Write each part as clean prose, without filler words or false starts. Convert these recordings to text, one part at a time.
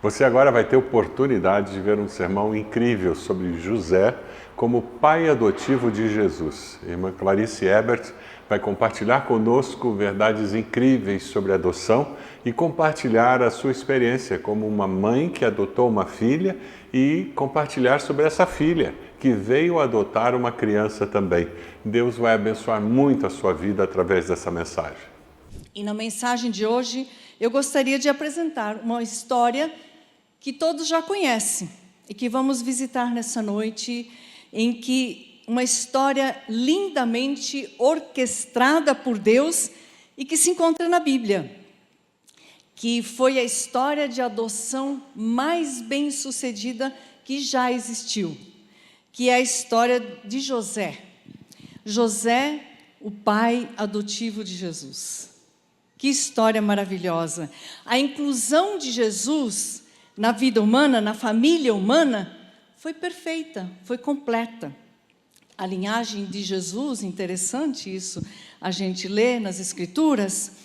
Você agora vai ter oportunidade de ver um sermão incrível sobre José como pai adotivo de Jesus. A irmã Clarice Ebert vai compartilhar conosco verdades incríveis sobre adoção e compartilhar a sua experiência como uma mãe que adotou uma filha e compartilhar sobre essa filha que veio adotar uma criança também. Deus vai abençoar muito a sua vida através dessa mensagem. E na mensagem de hoje, eu gostaria de apresentar uma história que todos já conhecem e que vamos visitar nessa noite, em que uma história lindamente orquestrada por Deus e que se encontra na Bíblia, que foi a história de adoção mais bem-sucedida que já existiu, que é a história de José. José, o pai adotivo de Jesus. Que história maravilhosa! A inclusão de Jesus na vida humana, na família humana, foi perfeita, foi completa. A linhagem de Jesus, interessante isso, a gente lê nas Escrituras,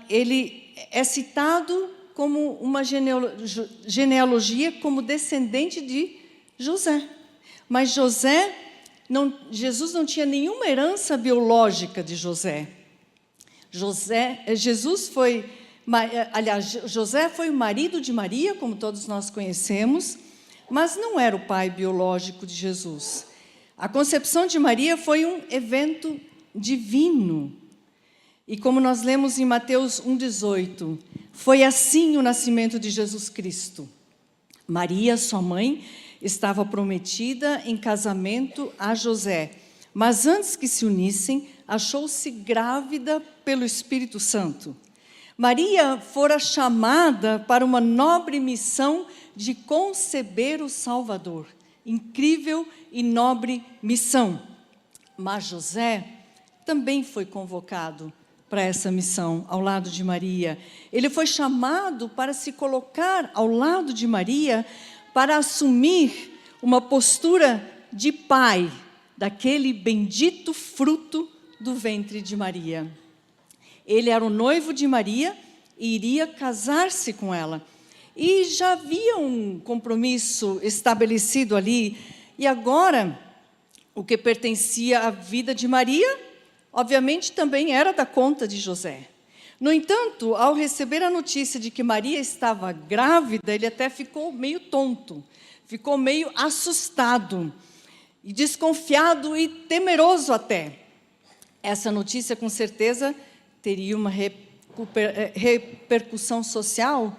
ele é citado como uma genealogia como descendente de José. Mas Jesus não tinha nenhuma herança biológica de José. José foi o marido de Maria, como todos nós conhecemos, mas não era o pai biológico de Jesus. A concepção de Maria foi um evento divino. E como nós lemos em Mateus 1,18, foi assim o nascimento de Jesus Cristo. Maria, sua mãe, estava prometida em casamento a José, mas antes que se unissem, achou-se grávida pelo Espírito Santo. Maria fora chamada para uma nobre missão de conceber o Salvador. Incrível e nobre missão. Mas José também foi convocado para essa missão, ao lado de Maria. Ele foi chamado para se colocar ao lado de Maria, para assumir uma postura de pai daquele bendito fruto do ventre de Maria. Ele era o noivo de Maria e iria casar-se com ela. E já havia um compromisso estabelecido ali. E agora, o que pertencia à vida de Maria, obviamente também era da conta de José. No entanto, ao receber a notícia de que Maria estava grávida, ele até ficou meio tonto, ficou meio assustado, e desconfiado e temeroso até. Essa notícia, com certeza, teria uma repercussão social.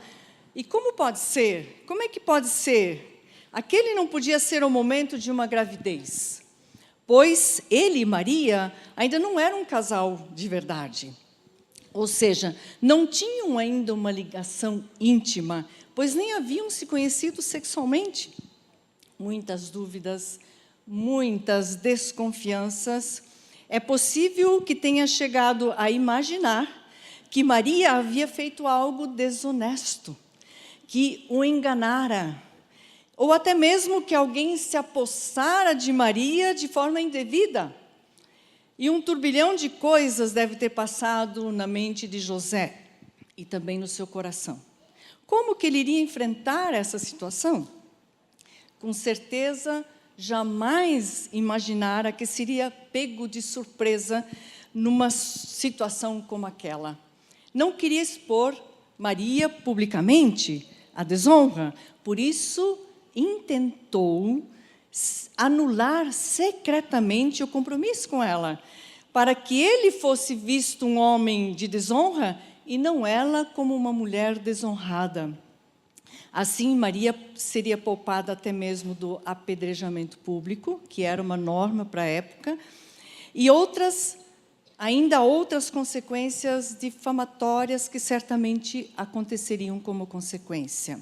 E como pode ser? Como é que pode ser? Aquele não podia ser o momento de uma gravidez, pois ele e Maria ainda não eram um casal de verdade. Ou seja, não tinham ainda uma ligação íntima, pois nem haviam se conhecido sexualmente. Muitas dúvidas, muitas desconfianças. É possível que tenha chegado a imaginar que Maria havia feito algo desonesto, que o enganara, ou até mesmo que alguém se apossara de Maria de forma indevida. E um turbilhão de coisas deve ter passado na mente de José e também no seu coração. Como que ele iria enfrentar essa situação? Com certeza, jamais imaginara que seria pego de surpresa numa situação como aquela. Não queria expor Maria publicamente à desonra, por isso intentou anular secretamente o compromisso com ela, para que ele fosse visto um homem de desonra e não ela como uma mulher desonrada. Assim, Maria seria poupada até mesmo do apedrejamento público, que era uma norma para a época, e ainda outras consequências difamatórias que certamente aconteceriam como consequência.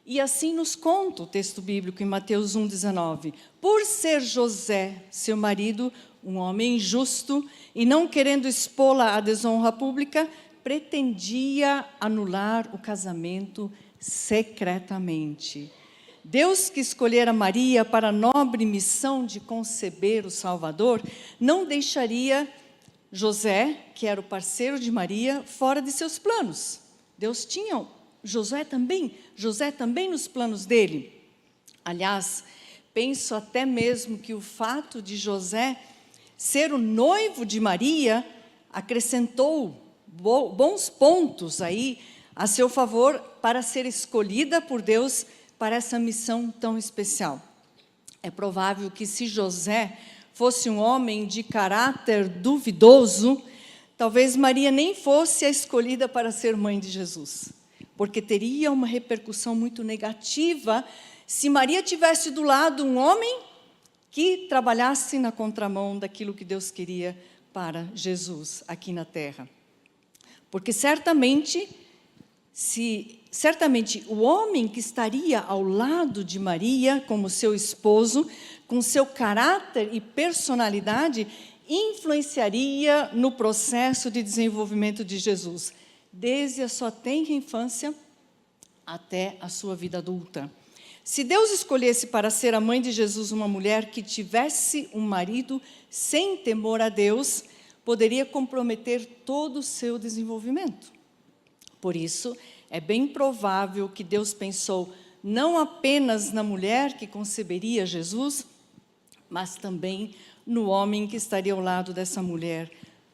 E assim nos conta o texto bíblico em Mateus 1,19. Por ser José, seu marido, um homem justo, e não querendo expô-la à desonra pública, pretendia anular o casamento secretamente. Deus, que escolhera Maria para a nobre missão de conceber o Salvador, não deixaria José, que era o parceiro de Maria, fora de seus planos. Deus tinha José também nos planos dele. Aliás, penso até mesmo que o fato de José ser o noivo de Maria acrescentou bons pontos aí a seu favor para ser escolhida por Deus para essa missão tão especial. É provável que se José fosse um homem de caráter duvidoso, talvez Maria nem fosse a escolhida para ser mãe de Jesus, porque teria uma repercussão muito negativa se Maria tivesse do lado um homem que trabalhasse na contramão daquilo que Deus queria para Jesus aqui na terra. Porque certamente o homem que estaria ao lado de Maria como seu esposo, com seu caráter e personalidade, influenciaria no processo de desenvolvimento de Jesus, desde a sua tenra infância até a sua vida adulta. Se Deus escolhesse para ser a mãe de Jesus uma mulher que tivesse um marido sem temor a Deus, poderia comprometer todo o seu desenvolvimento. Por isso, é bem provável que Deus pensou não apenas na mulher que conceberia Jesus, mas também no homem que estaria ao lado dessa mulher,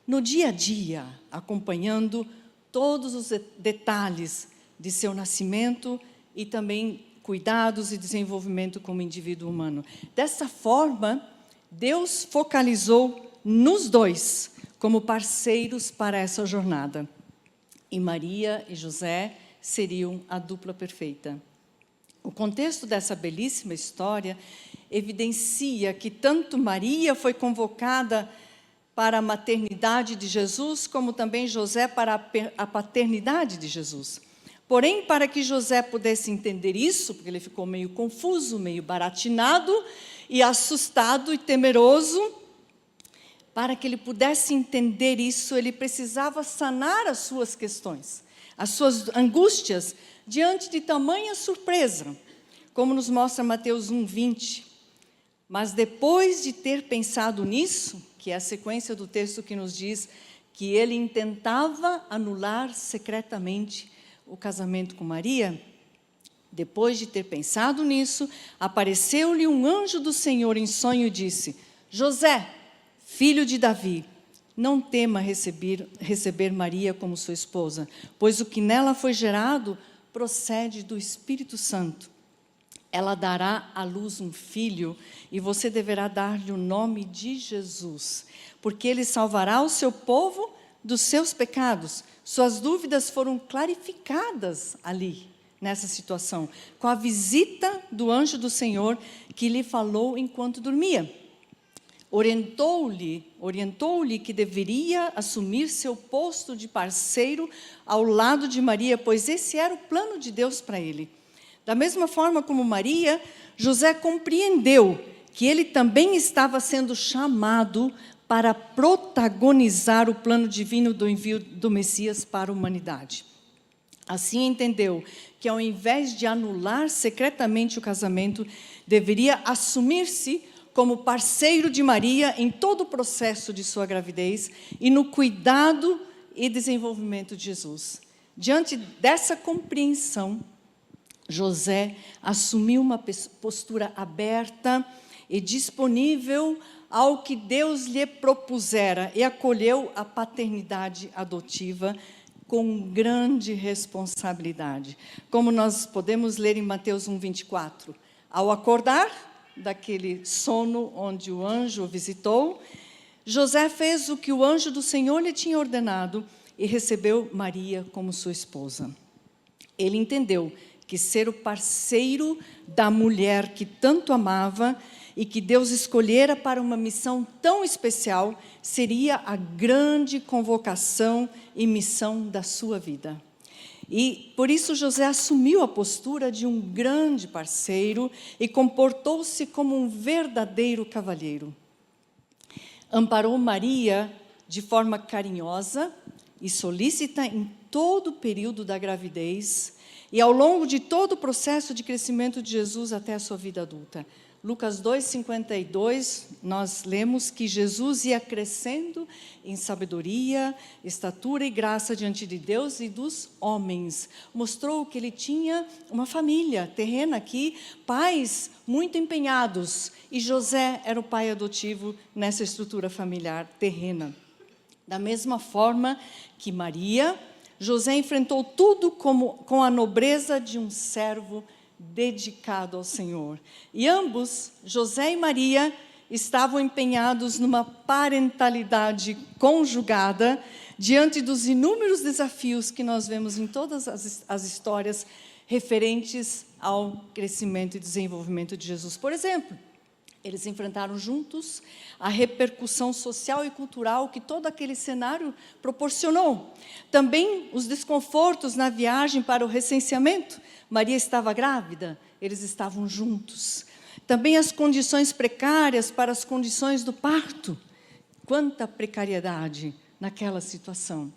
no dia a dia, acompanhando todos os detalhes de seu nascimento e também cuidados e desenvolvimento como indivíduo humano. Dessa forma, Deus focalizou nos dois como parceiros para essa jornada. E Maria e José seriam a dupla perfeita. O contexto dessa belíssima história evidencia que tanto Maria foi convocada para a maternidade de Jesus, como também José para a paternidade de Jesus. Porém, para que José pudesse entender isso, porque ele ficou meio confuso, meio baratinado e assustado e temeroso, para que ele pudesse entender isso, ele precisava sanar as suas questões, as suas angústias, diante de tamanha surpresa, como nos mostra Mateus 1:20. Mas depois de ter pensado nisso, que é a sequência do texto que nos diz que ele intentava anular secretamente o casamento com Maria, depois de ter pensado nisso, apareceu-lhe um anjo do Senhor em sonho e disse: José, filho de Davi, não tema receber Maria como sua esposa, pois o que nela foi gerado procede do Espírito Santo. Ela dará à luz um filho e você deverá dar-lhe o nome de Jesus, porque ele salvará o seu povo dos seus pecados. Suas dúvidas foram clarificadas ali, nessa situação, com a visita do anjo do Senhor que lhe falou enquanto dormia. Orientou-lhe que deveria assumir seu posto de parceiro ao lado de Maria, pois esse era o plano de Deus para ele. Da mesma forma como Maria, José compreendeu que ele também estava sendo chamado para protagonizar o plano divino do envio do Messias para a humanidade. Assim entendeu que, ao invés de anular secretamente o casamento, deveria assumir-se como parceiro de Maria em todo o processo de sua gravidez e no cuidado e desenvolvimento de Jesus. Diante dessa compreensão, José assumiu uma postura aberta e disponível ao que Deus lhe propusera e acolheu a paternidade adotiva com grande responsabilidade. Como nós podemos ler em Mateus 1:24. Ao acordar daquele sono onde o anjo o visitou, José fez o que o anjo do Senhor lhe tinha ordenado e recebeu Maria como sua esposa. Ele entendeu que ser o parceiro da mulher que tanto amava e que Deus escolhera para uma missão tão especial seria a grande convocação e missão da sua vida. E por isso José assumiu a postura de um grande parceiro e comportou-se como um verdadeiro cavalheiro. Amparou Maria de forma carinhosa e solícita em todo o período da gravidez e ao longo de todo o processo de crescimento de Jesus até a sua vida adulta. Lucas 2:52, nós lemos que Jesus ia crescendo em sabedoria, estatura e graça diante de Deus e dos homens. Mostrou que ele tinha uma família terrena aqui, pais muito empenhados, e José era o pai adotivo nessa estrutura familiar terrena. Da mesma forma que Maria, José enfrentou tudo com a nobreza de um servo dedicado ao Senhor. E ambos, José e Maria, estavam empenhados numa parentalidade conjugada diante dos inúmeros desafios que nós vemos em todas as histórias referentes ao crescimento e desenvolvimento de Jesus. Por exemplo, eles enfrentaram juntos a repercussão social e cultural que todo aquele cenário proporcionou. Também os desconfortos na viagem para o recenseamento. Maria estava grávida, eles estavam juntos. Também as condições precárias para as condições do parto. Quanta precariedade naquela situação.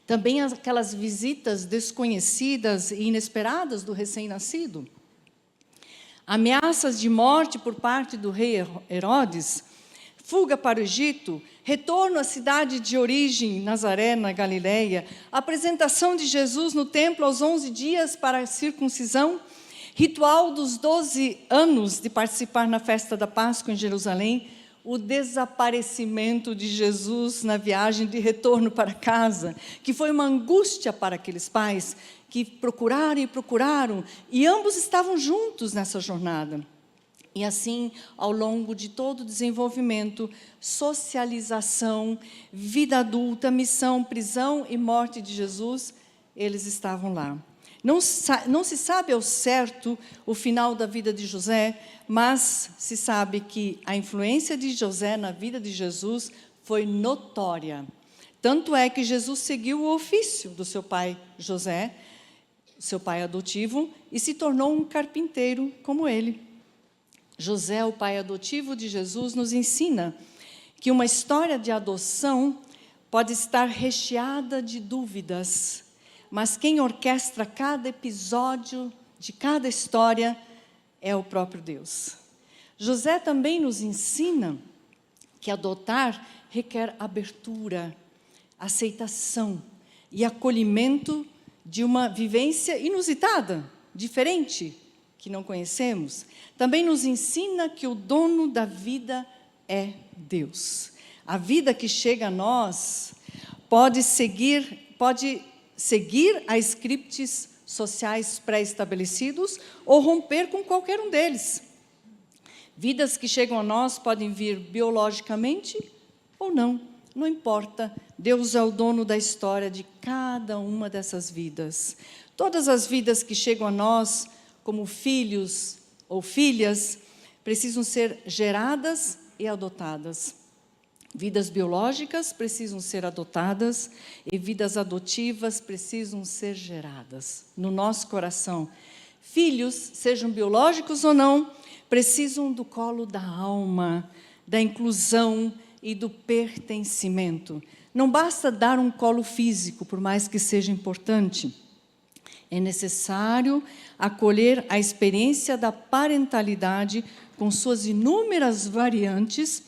Também aquelas visitas desconhecidas e inesperadas do recém-nascido. Ameaças de morte por parte do rei Herodes, fuga para o Egito, retorno à cidade de origem, Nazaré, na Galileia, apresentação de Jesus no templo aos 11 dias para a circuncisão, ritual dos 12 anos de participar na festa da Páscoa em Jerusalém, o desaparecimento de Jesus na viagem de retorno para casa, que foi uma angústia para aqueles pais que procuraram, e ambos estavam juntos nessa jornada. E assim, ao longo de todo o desenvolvimento, socialização, vida adulta, missão, prisão e morte de Jesus, eles estavam lá. Não se sabe ao certo o final da vida de José, mas se sabe que a influência de José na vida de Jesus foi notória. Tanto é que Jesus seguiu o ofício do seu pai José, seu pai adotivo, e se tornou um carpinteiro como ele. José, o pai adotivo de Jesus, nos ensina que uma história de adoção pode estar recheada de dúvidas, mas quem orquestra cada episódio de cada história é o próprio Deus. José também nos ensina que adotar requer abertura, aceitação e acolhimento de uma vivência inusitada, diferente, que não conhecemos. Também nos ensina que o dono da vida é Deus. A vida que chega a nós pode seguir a scripts sociais pré-estabelecidos ou romper com qualquer um deles. Vidas que chegam a nós podem vir biologicamente ou não, não importa. Deus é o dono da história de cada uma dessas vidas. Todas as vidas que chegam a nós, como filhos ou filhas, precisam ser geradas e adotadas. Vidas biológicas precisam ser adotadas e vidas adotivas precisam ser geradas no nosso coração. Filhos, sejam biológicos ou não, precisam do colo da alma, da inclusão e do pertencimento. Não basta dar um colo físico, por mais que seja importante. É necessário acolher a experiência da parentalidade com suas inúmeras variantes,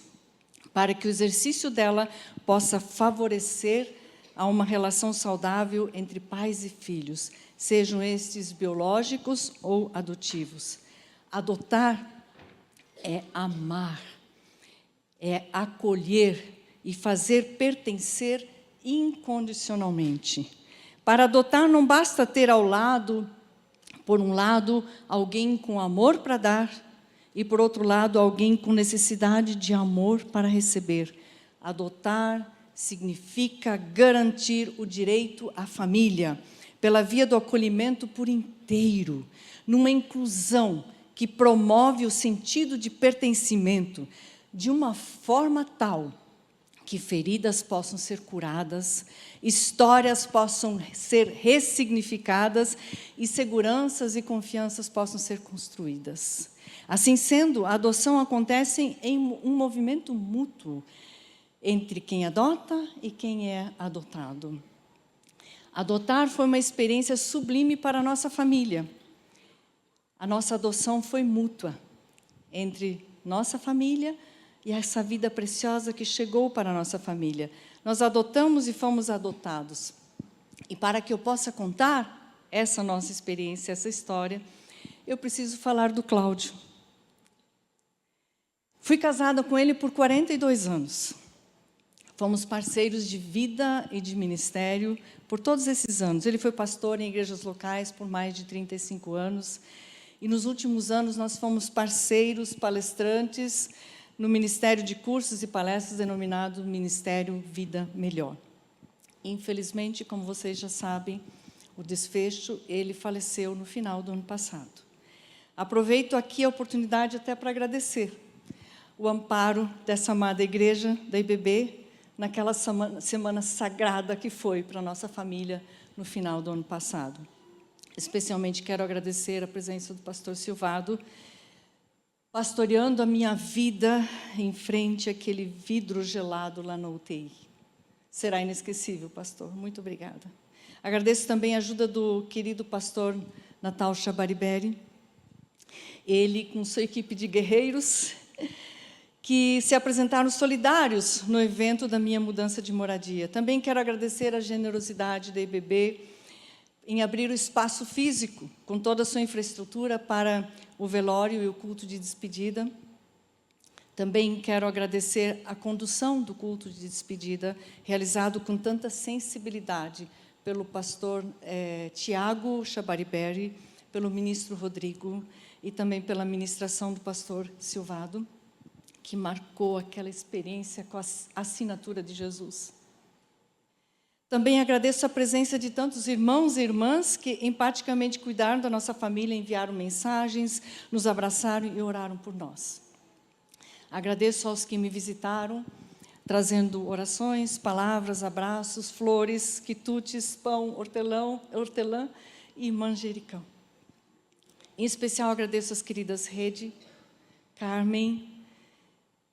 para que o exercício dela possa favorecer a uma relação saudável entre pais e filhos, sejam estes biológicos ou adotivos. Adotar é amar, é acolher e fazer pertencer incondicionalmente. Para adotar não basta ter por um lado, alguém com amor para dar e, por outro lado, alguém com necessidade de amor para receber. Adotar significa garantir o direito à família, pela via do acolhimento por inteiro, numa inclusão que promove o sentido de pertencimento, de uma forma tal que feridas possam ser curadas, histórias possam ser ressignificadas e seguranças e confianças possam ser construídas. Assim sendo, a adoção acontece em um movimento mútuo entre quem adota e quem é adotado. Adotar foi uma experiência sublime para a nossa família. A nossa adoção foi mútua. entre nossa família e essa vida preciosa que chegou para a nossa família. Nós adotamos e fomos adotados. E para que eu possa contar essa nossa experiência, essa história, eu preciso falar do Cláudio. Fui casada com ele por 42 anos. Fomos parceiros de vida e de ministério por todos esses anos. Ele foi pastor em igrejas locais por mais de 35 anos. E nos últimos anos nós fomos parceiros, palestrantes, no Ministério de Cursos e Palestras denominado Ministério Vida Melhor. Infelizmente, como vocês já sabem, o desfecho, ele faleceu no final do ano passado. Aproveito aqui a oportunidade até para agradecer o amparo dessa amada igreja, da IBB, naquela semana sagrada que foi para a nossa família no final do ano passado. Especialmente quero agradecer a presença do pastor Silvado, pastoreando a minha vida em frente àquele vidro gelado lá na UTI. Será inesquecível, pastor. Muito obrigada. Agradeço também a ajuda do querido pastor Natal Chabariberi, ele com sua equipe de guerreiros, que se apresentaram solidários no evento da minha mudança de moradia. Também quero agradecer a generosidade da IBB em abrir o espaço físico, com toda a sua infraestrutura, para o velório e o culto de despedida. Também quero agradecer a condução do culto de despedida, realizado com tanta sensibilidade pelo pastor Tiago Chabariberi, pelo ministro Rodrigo, e também pela ministração do pastor Silvado, que marcou aquela experiência com a assinatura de Jesus. Também agradeço a presença de tantos irmãos e irmãs que empaticamente cuidaram da nossa família, enviaram mensagens, nos abraçaram e oraram por nós. Agradeço aos que me visitaram, trazendo orações, palavras, abraços, flores, quitutes, pão, hortelã e manjericão. Em especial agradeço às queridas Rede, Carmen,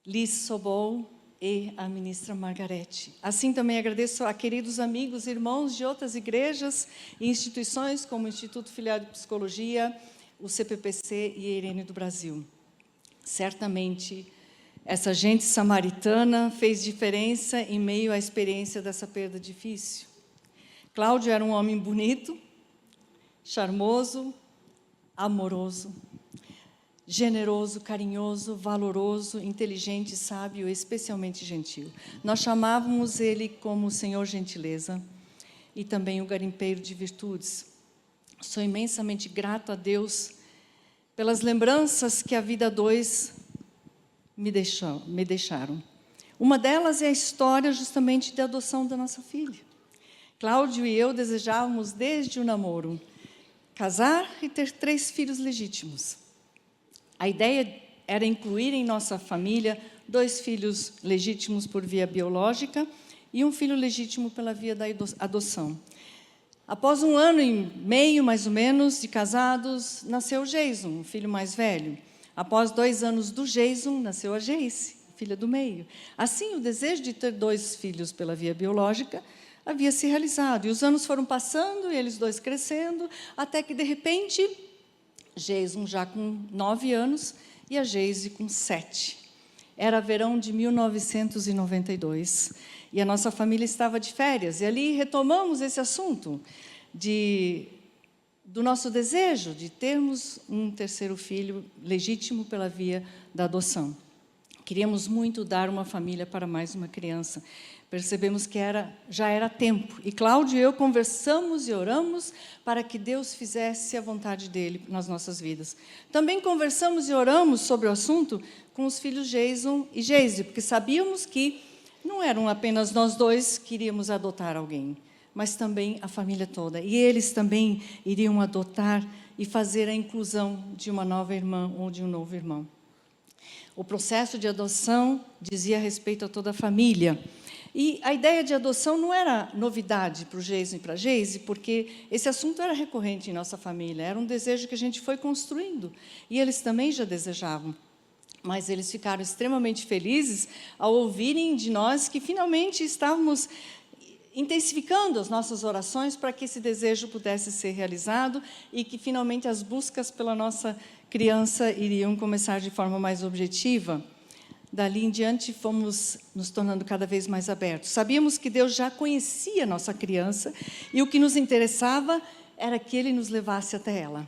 Liz Sobol e a ministra Margarete. Assim também agradeço a queridos amigos e irmãos de outras igrejas e instituições, como o Instituto Filial de Psicologia, o CPPC e a Irene do Brasil. Certamente, essa gente samaritana fez diferença em meio à experiência dessa perda difícil. Cláudio era um homem bonito, charmoso, amoroso, generoso, carinhoso, valoroso, inteligente, sábio e especialmente gentil. Nós chamávamos ele como o Senhor Gentileza e também o garimpeiro de virtudes. Sou imensamente grato a Deus pelas lembranças que a vida a dois me deixaram. Uma delas é a história justamente da adoção da nossa filha. Cláudio e eu desejávamos desde o namoro casar e ter 3 filhos legítimos. A ideia era incluir em nossa família 2 filhos legítimos por via biológica e um filho legítimo pela via da adoção. Após 1 ano e meio, mais ou menos, de casados, nasceu o Jason, o filho mais velho. Após 2 anos do Jason, nasceu a Jace, filha do meio. Assim, o desejo de ter 2 filhos pela via biológica havia se realizado. E os anos foram passando, e eles 2 crescendo, até que, de repente, Jason já com 9 anos e a Geise com 7. Era verão de 1992 e a nossa família estava de férias. E ali retomamos esse assunto do nosso desejo de termos um 3º filho legítimo pela via da adoção. Queríamos muito dar uma família para mais uma criança. Percebemos que já era tempo. E Cláudio e eu conversamos e oramos para que Deus fizesse a vontade dele nas nossas vidas. Também conversamos e oramos sobre o assunto com os filhos Jason e Geise, porque sabíamos que não eram apenas nós 2 que iríamos adotar alguém, mas também a família toda. E eles também iriam adotar e fazer a inclusão de uma nova irmã ou de um novo irmão. O processo de adoção dizia respeito a toda a família. E a ideia de adoção não era novidade para o Jason e para a Geise, porque esse assunto era recorrente em nossa família, era um desejo que a gente foi construindo, e eles também já desejavam. Mas eles ficaram extremamente felizes ao ouvirem de nós que finalmente estávamos intensificando as nossas orações para que esse desejo pudesse ser realizado e que, finalmente, as buscas pela nossa criança iriam começar de forma mais objetiva. Dali em diante, fomos nos tornando cada vez mais abertos. Sabíamos que Deus já conhecia a nossa criança e o que nos interessava era que Ele nos levasse até ela.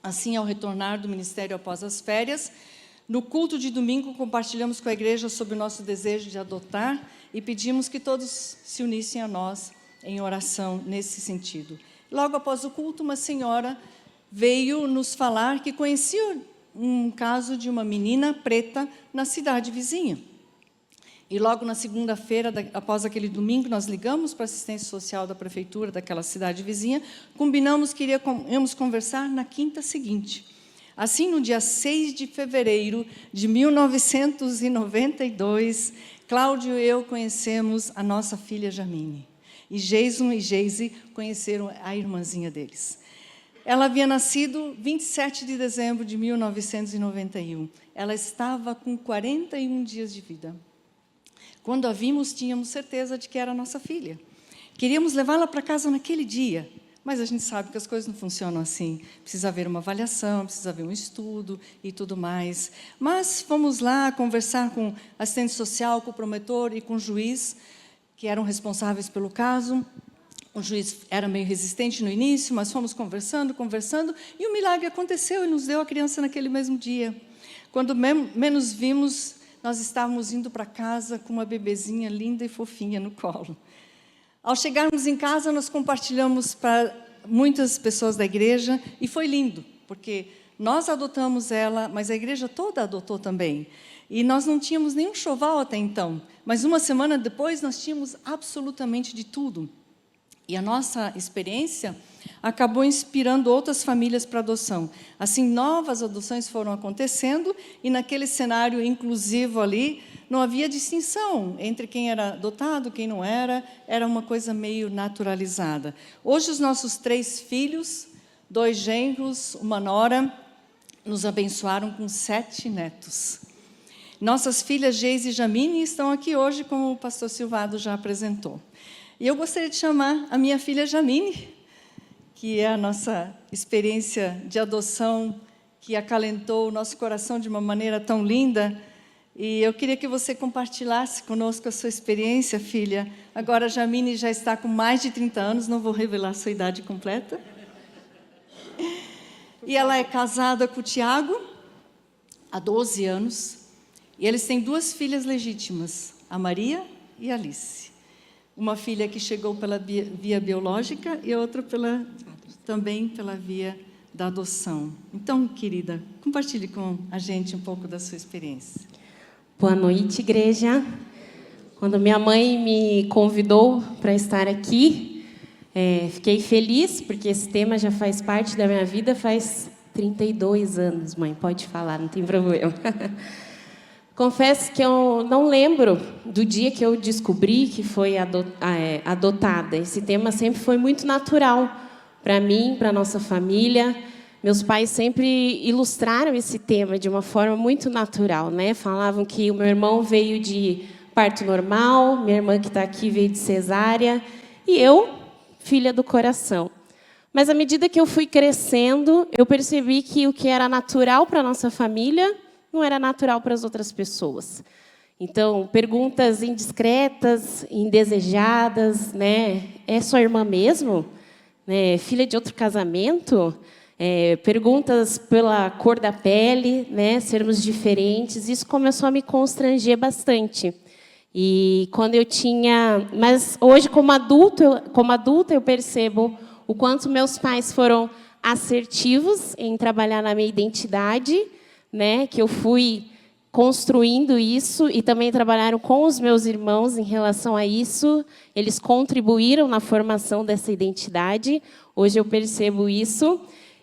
Assim, ao retornar do ministério após as férias, no culto de domingo, compartilhamos com a igreja sobre o nosso desejo de adotar e pedimos que todos se unissem a nós em oração nesse sentido. Logo após o culto, uma senhora veio nos falar que conhecia um caso de uma menina preta na cidade vizinha. E logo na segunda-feira, após aquele domingo, nós ligamos para a assistência social da prefeitura daquela cidade vizinha, combinamos que iríamos conversar na quinta seguinte. Assim, no dia 6 de fevereiro de 1992, Cláudio e eu conhecemos a nossa filha Jamine. E Jason e Geise conheceram a irmãzinha deles. Ela havia nascido 27 de dezembro de 1991. Ela estava com 41 dias de vida. Quando a vimos, tínhamos certeza de que era nossa filha. Queríamos levá-la para casa naquele dia, mas a gente sabe que as coisas não funcionam assim. Precisa haver uma avaliação, precisa haver um estudo e tudo mais. Mas fomos lá conversar com o assistente social, com o promotor e com o juiz, que eram responsáveis pelo caso. O juiz era meio resistente no início, mas fomos conversando, e o milagre aconteceu e nos deu a criança naquele mesmo dia. Quando menos vimos, nós estávamos indo para casa com uma bebezinha linda e fofinha no colo. Ao chegarmos em casa, nós compartilhamos para muitas pessoas da igreja, e foi lindo, porque nós adotamos ela, mas a igreja toda adotou também. E nós não tínhamos nenhum enxoval até então, mas uma semana depois nós tínhamos absolutamente de tudo. E a nossa experiência acabou inspirando outras famílias para adoção. Assim, novas adoções foram acontecendo, e naquele cenário inclusivo ali, não havia distinção entre quem era adotado, quem não era uma coisa meio naturalizada. Hoje, os nossos 3 filhos, 2 genros, uma nora, nos abençoaram com 7 netos. Nossas filhas Geise e Jamine estão aqui hoje, como o pastor Silvado já apresentou. E eu gostaria de chamar a minha filha Jamine, que é a nossa experiência de adoção, que acalentou o nosso coração de uma maneira tão linda. E eu queria que você compartilhasse conosco a sua experiência, filha. Agora, a Jamine já está com mais de 30 anos, não vou revelar a sua idade completa. E ela é casada com o Tiago há 12 anos. E eles têm 2 filhas legítimas, a Maria e a Alice. Uma filha que chegou pela via biológica e outra também pela via da adoção. Então, querida, compartilhe com a gente um pouco da sua experiência. Boa noite, igreja. Quando minha mãe me convidou para estar aqui, fiquei feliz, porque esse tema já faz parte da minha vida faz 32 anos, mãe. Pode falar, não tem problema. Confesso que eu não lembro do dia que eu descobri que foi adotada. Esse tema sempre foi muito natural para mim, para a nossa família. Meus pais sempre ilustraram esse tema de uma forma muito natural, né? Falavam que o meu irmão veio de parto normal, minha irmã que está aqui veio de cesárea, e eu, filha do coração. Mas, à medida que eu fui crescendo, eu percebi que o que era natural para a nossa família não era natural para as outras pessoas. Então, perguntas indiscretas, indesejadas, né? É sua irmã mesmo? Né? Filha de outro casamento? Perguntas pela cor da pele, né? Sermos diferentes. Isso começou a me constranger bastante. E quando eu tinha... Mas hoje, como adulta, eu percebo o quanto meus pais foram assertivos em trabalhar na minha identidade, né, que eu fui construindo isso, e também trabalharam com os meus irmãos em relação a isso. Eles contribuíram na formação dessa identidade. Hoje eu percebo isso.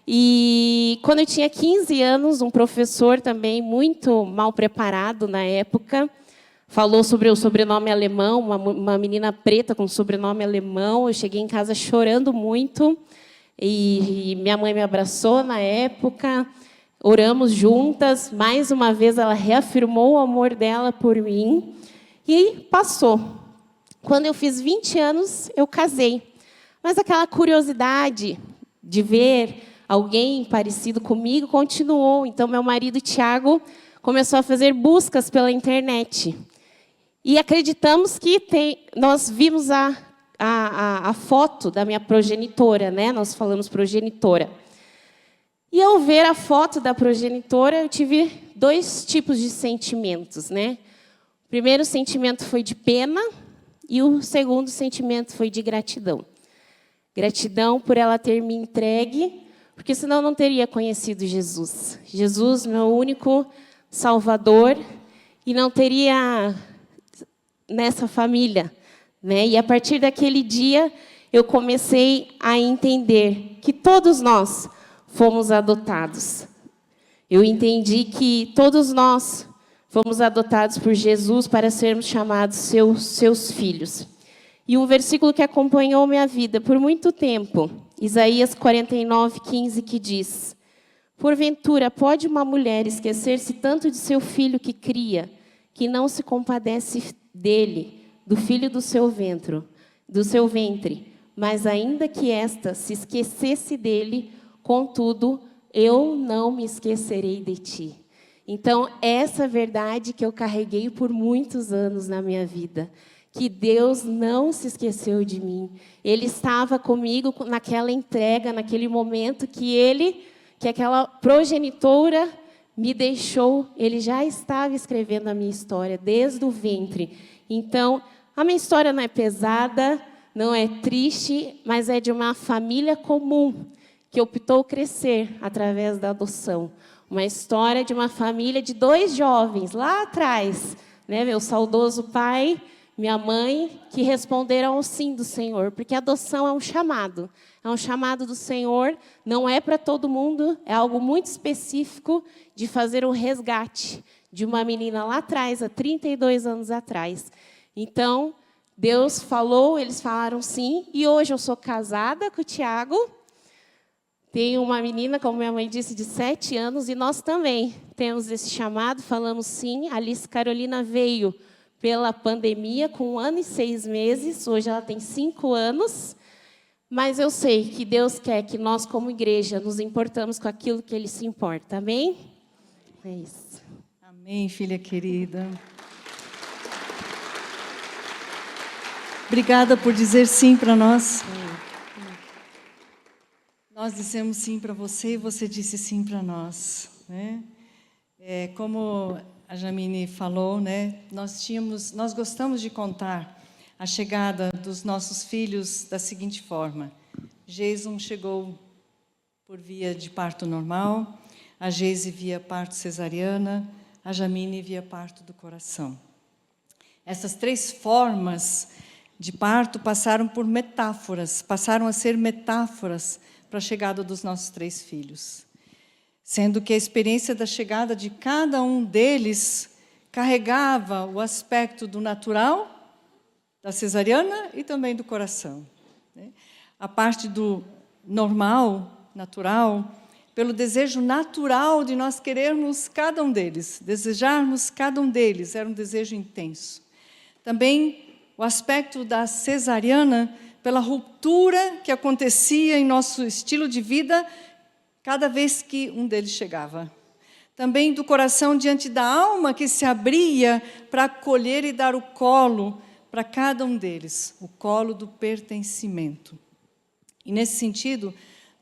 E quando eu tinha 15 anos, um professor também muito mal preparado na época falou sobre o sobrenome alemão, uma menina preta com sobrenome alemão. Eu cheguei em casa chorando muito, e minha mãe me abraçou na época. Oramos juntas, mais uma vez ela reafirmou o amor dela por mim, e passou. Quando eu fiz 20 anos, eu casei. Mas aquela curiosidade de ver alguém parecido comigo continuou. Então, meu marido, Tiago, começou a fazer buscas pela internet. E acreditamos que nós vimos a foto da minha progenitora, né? Nós falamos progenitora. E ao ver a foto da progenitora, eu tive 2 tipos de sentimentos, né? O primeiro sentimento foi de pena e o segundo sentimento foi de gratidão. Gratidão por ela ter me entregue, porque senão eu não teria conhecido Jesus. Jesus, meu único Salvador, e não teria nessa família, né? E a partir daquele dia, eu comecei a entender que todos nós fomos adotados. Eu entendi que todos nós fomos adotados por Jesus para sermos chamados seus filhos. E um versículo que acompanhou minha vida por muito tempo, Isaías 49:15, que diz: porventura, pode uma mulher esquecer-se tanto de seu filho que cria, que não se compadece dele, do filho do seu ventre, mas ainda que esta se esquecesse dele, contudo, eu não me esquecerei de ti. Então, essa verdade que eu carreguei por muitos anos na minha vida, que Deus não se esqueceu de mim. Ele estava comigo naquela entrega, naquele momento que aquela progenitora me deixou, Ele já estava escrevendo a minha história desde o ventre. Então, a minha história não é pesada, não é triste, mas é de uma família comum que optou crescer através da adoção. Uma história de uma família de 2 jovens lá atrás, né? Meu saudoso pai, minha mãe, que responderam ao sim do Senhor, porque a adoção é um chamado do Senhor, não é para todo mundo, é algo muito específico de fazer um resgate de uma menina lá atrás, há 32 anos atrás. Então, Deus falou, eles falaram sim, e hoje eu sou casada com o Tiago. Tenho uma menina, como minha mãe disse, de 7 anos, e nós também temos esse chamado, falamos sim. A Alice Carolina veio pela pandemia com 1 ano e 6 meses, hoje ela tem 5 anos, mas eu sei que Deus quer que nós, como igreja, nos importamos com aquilo que Ele se importa, amém? É isso. Amém, filha querida. Obrigada por dizer sim para nós. Nós dissemos sim para você e você disse sim para nós, né? Como a Jamine falou, né? Nós gostamos de contar a chegada dos nossos filhos da seguinte forma: Jason chegou por via de parto normal, a Geise via parto cesariana, a Jamine via parto do coração. Essas 3 formas de parto passaram por metáforas, passaram a ser metáforas para a chegada dos nossos 3 filhos. Sendo que a experiência da chegada de cada um deles carregava o aspecto do natural, da cesariana e também do coração. A parte do normal, natural, pelo desejo natural de nós querermos cada um deles, desejarmos cada um deles, era um desejo intenso. Também o aspecto da cesariana, pela ruptura que acontecia em nosso estilo de vida cada vez que um deles chegava. Também do coração diante da alma que se abria para acolher e dar o colo para cada um deles, o colo do pertencimento. E nesse sentido,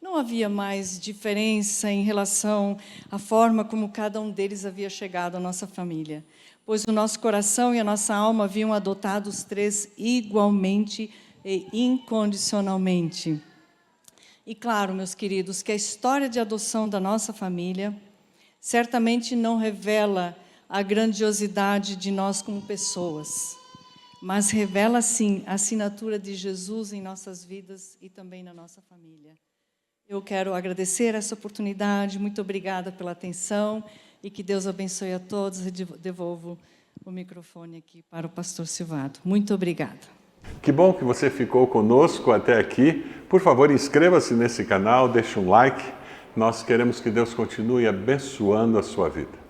não havia mais diferença em relação à forma como cada um deles havia chegado à nossa família, pois o nosso coração e a nossa alma haviam adotado os 3 igualmente e incondicionalmente. E claro, meus queridos, que a história de adoção da nossa família certamente não revela a grandiosidade de nós como pessoas, mas revela, sim, a assinatura de Jesus em nossas vidas e também na nossa família. Eu quero agradecer essa oportunidade, muito obrigada pela atenção e que Deus abençoe a todos. E devolvo o microfone aqui para o pastor Silvado. Muito obrigada. Que bom que você ficou conosco até aqui. Por favor, inscreva-se nesse canal, deixe um like. Nós queremos que Deus continue abençoando a sua vida.